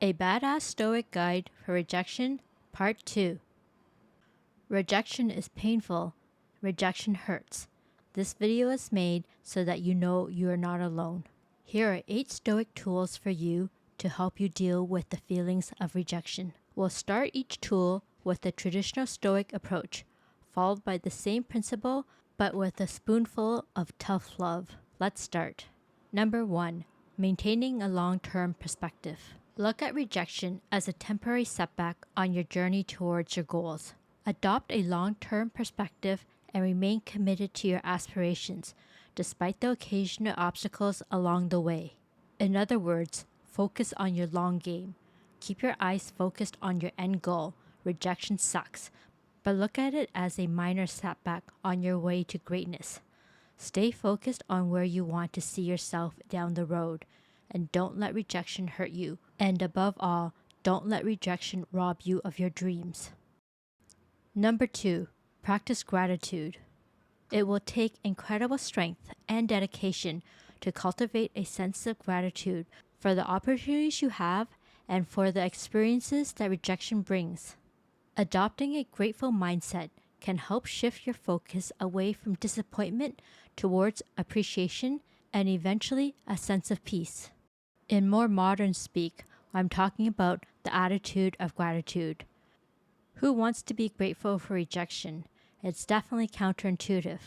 A Badass Stoic Guide for Rejection, Part 2. Rejection is painful. Rejection hurts. This video is made so that you know you are not alone. Here are 8 Stoic tools for you to help you deal with the feelings of rejection. We'll start each tool with the traditional Stoic approach, followed by the same principle but with a spoonful of tough love. Let's start. Number 1. Maintaining a long-term perspective. Look at rejection as a temporary setback on your journey towards your goals. Adopt a long-term perspective and remain committed to your aspirations, despite the occasional obstacles along the way. In other words, focus on your long game. Keep your eyes focused on your end goal. Rejection sucks, but look at it as a minor setback on your way to greatness. Stay focused on where you want to see yourself down the road, and don't let rejection hurt you. And above all, don't let rejection rob you of your dreams. Number 2. Practice gratitude. It will take incredible strength and dedication to cultivate a sense of gratitude for the opportunities you have and for the experiences that rejection brings. Adopting a grateful mindset can help shift your focus away from disappointment towards appreciation and eventually a sense of peace. In more modern speak, I'm talking about the attitude of gratitude. Who wants to be grateful for rejection? It's definitely counterintuitive.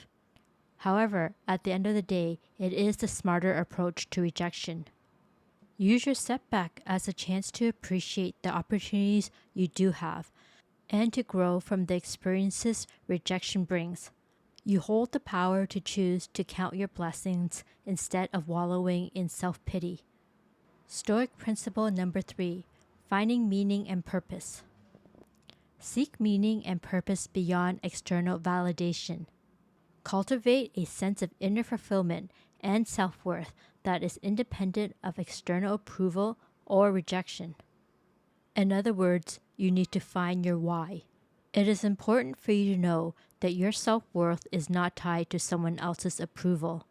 However, at the end of the day, it is the smarter approach to rejection. Use your setback as a chance to appreciate the opportunities you do have and to grow from the experiences rejection brings. You hold the power to choose to count your blessings instead of wallowing in self-pity. Stoic principle number 3. Finding meaning and purpose. Seek meaning and purpose beyond external validation. Cultivate a sense of inner fulfillment and self-worth that is independent of external approval or rejection. In other words, you need to find your why. It is important for you to know that your self-worth is not tied to someone else's approval.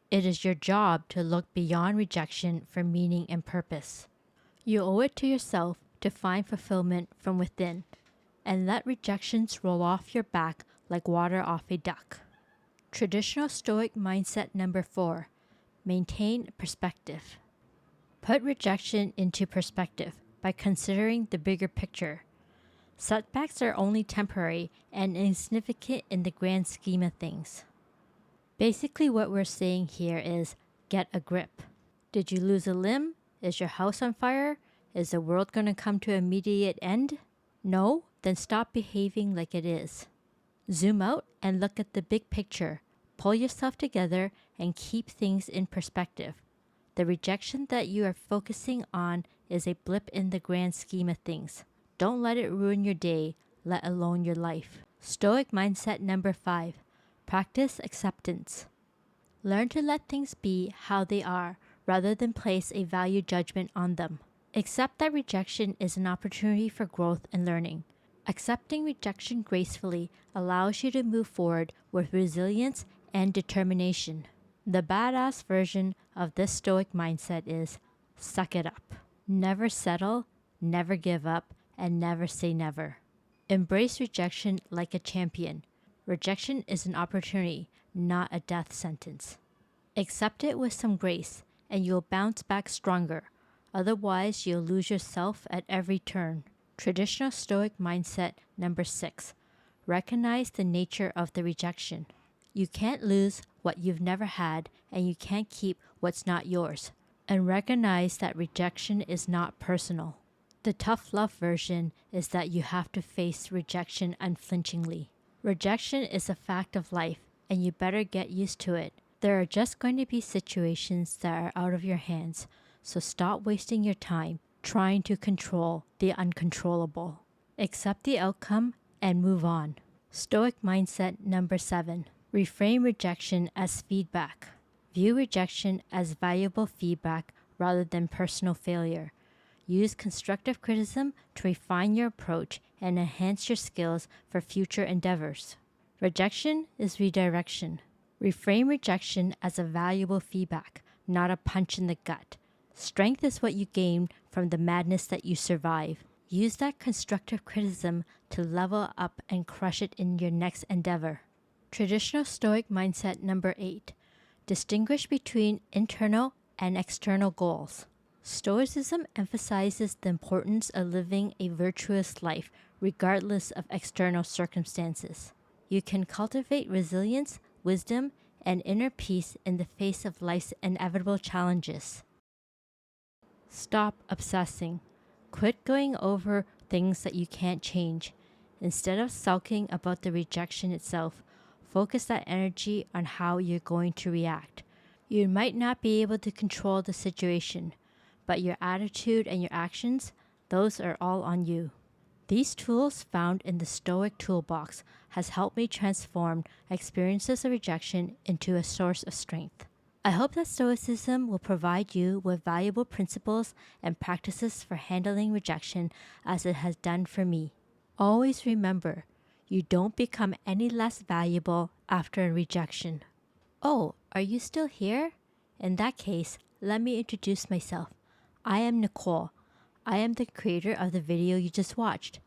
It is your job to look beyond rejection for meaning and purpose. You owe it to yourself to find fulfillment from within and let rejections roll off your back like water off a duck. Traditional Stoic mindset number 4. Maintain perspective. Put rejection into perspective by considering the bigger picture. Setbacks are only temporary and insignificant in the grand scheme of things. Basically, what we're saying here is get a grip. Did you lose a limb? Is your house on fire? Is the world going to come to an immediate end? No? Then stop behaving like it is. Zoom out and look at the big picture. Pull yourself together and keep things in perspective. The rejection that you are focusing on is a blip in the grand scheme of things. Don't let it ruin your day, let alone your life. Stoic mindset number 5. Practice acceptance. Learn to let things be how they are rather than place a value judgment on them. Accept that rejection is an opportunity for growth and learning. Accepting rejection gracefully allows you to move forward with resilience and determination. The badass version of this Stoic mindset is suck it up. Never settle, never give up, and never say never. Embrace rejection like a champion. Rejection is an opportunity, not a death sentence. Accept it with some grace, and you'll bounce back stronger. Otherwise, you'll lose yourself at every turn. Traditional Stoic mindset number 6. Recognize the nature of the rejection. You can't lose what you've never had, and you can't keep what's not yours. And recognize that rejection is not personal. The tough love version is that you have to face rejection unflinchingly. Rejection is a fact of life, and you better get used to it. There are just going to be situations that are out of your hands, so stop wasting your time trying to control the uncontrollable. Accept the outcome and move on. Stoic mindset number 7. Reframe rejection as feedback. View rejection as valuable feedback rather than personal failure. Use constructive criticism to refine your approach and enhance your skills for future endeavors. Rejection is redirection. Reframe rejection as a valuable feedback, not a punch in the gut. Strength is what you gain from the madness that you survive. Use that constructive criticism to level up and crush it in your next endeavor. Traditional Stoic mindset number 8. Distinguish between internal and external goals. Stoicism emphasizes the importance of living a virtuous life regardless of external circumstances. You can cultivate resilience, wisdom, and inner peace in the face of life's inevitable challenges. Stop obsessing. Quit going over things that you can't change. Instead of sulking about the rejection itself, focus that energy on how you're going to react. You might not be able to control the situation, but your attitude and your actions, those are all on you. These tools found in the Stoic toolbox has helped me transform experiences of rejection into a source of strength. I hope that Stoicism will provide you with valuable principles and practices for handling rejection as it has done for me. Always remember, you don't become any less valuable after a rejection. Oh, are you still here? In that case, let me introduce myself. I am Nicole. I am the creator of the video you just watched.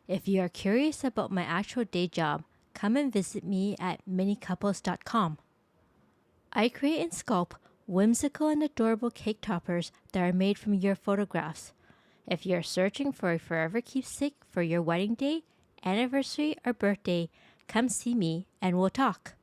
If you are curious about my actual day job, come and visit me at minicouples.com. I create and sculpt whimsical and adorable cake toppers that are made from your photographs. If you are searching for a forever keepsake for your wedding day, anniversary, or birthday, come see me and we'll talk.